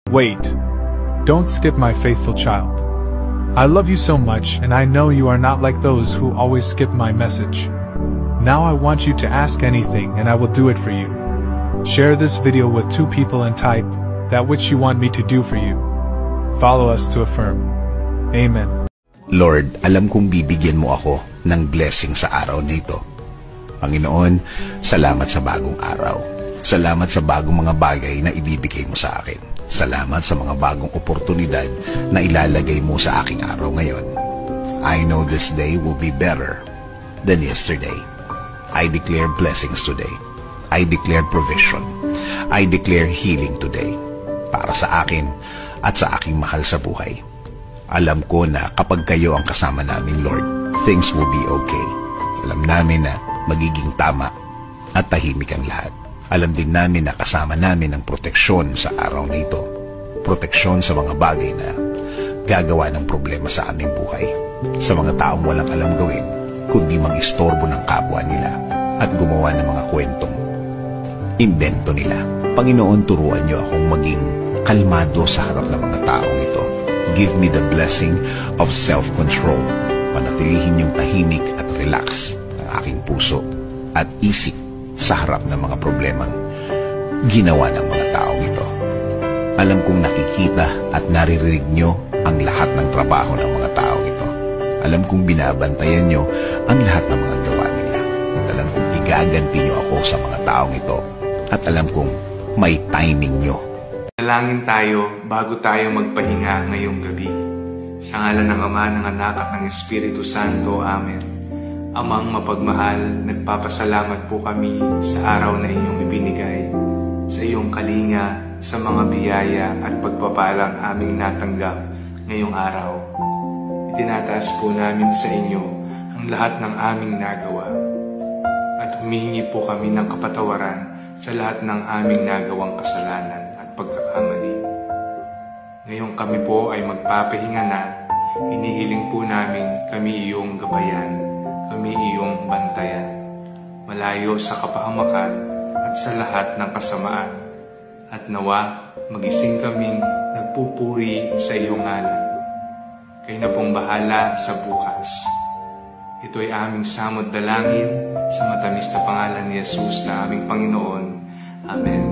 Wait. Don't skip my faithful child. I love you so much, and I know you are not like those who always skip my message. Now I want you to ask anything and I will do it for you. Share this video with 2 people and type that which you want me to do for you. Follow us to affirm. Amen. Lord, alam kong bibigyan mo ako ng blessing sa araw na ito. Panginoon, salamat sa bagong araw. Salamat sa bagong mga bagay na ibibigay mo sa akin. Salamat sa mga bagong oportunidad na ilalagay mo sa aking araw ngayon. I know this day will be better than yesterday. I declare blessings today. I declare provision. I declare healing today para sa akin at sa aking mahal sa buhay. Alam ko na kapag kayo ang kasama namin, Lord, things will be okay. Alam namin na magiging tama at tahimik ang lahat. Alam din namin na kasama namin ang proteksyon sa araw na ito. Proteksyon sa mga bagay na gagawa ng problema sa aming buhay. Sa mga taong walang alam gawin, kundi mang-istorbo ng kapwa nila at gumawa ng mga kwentong invento nila. Panginoon, turuan niyo akong maging kalmado sa harap ng mga taong ito. Give me the blessing of self-control. Panatilihin yung tahimik at relax ng aking puso at isip sa harap ng mga problemang ginawa ng mga taong ito. Alam kong nakikita at naririnig nyo ang lahat ng trabaho ng mga taong ito. Alam kong binabantayan nyo ang lahat ng mga gawa nila. At alam kong igaganti nyo ako sa mga taong ito. At alam kong may timing nyo. Dalangin tayo bago tayo magpahinga ngayong gabi. Sa ngalan ng Ama, ng Anak at ng Espiritu Santo. Amen. Amang mapagmahal, nagpapasalamat po kami sa araw na inyong ibinigay, sa iyong kalinga, sa mga biyaya at pagpapalang aming natanggap ngayong araw. Itinataas po namin sa inyo ang lahat ng aming nagawa at humihingi po kami ng kapatawaran sa lahat ng aming nagawang kasalanan at pagkakamali. Ngayong kami po ay magpapahinga na, hinihiling po namin kami iyong gabayan, kami iyong bantayan, malayo sa kapahamakan at sa lahat ng kasamaan. At nawa, magising kaming nagpupuri sa iyong ngalan. Kayo na pong bahala sa bukas. Ito ay aming samot dalangin sa matamis na pangalan ni Jesus na aming Panginoon. Amen.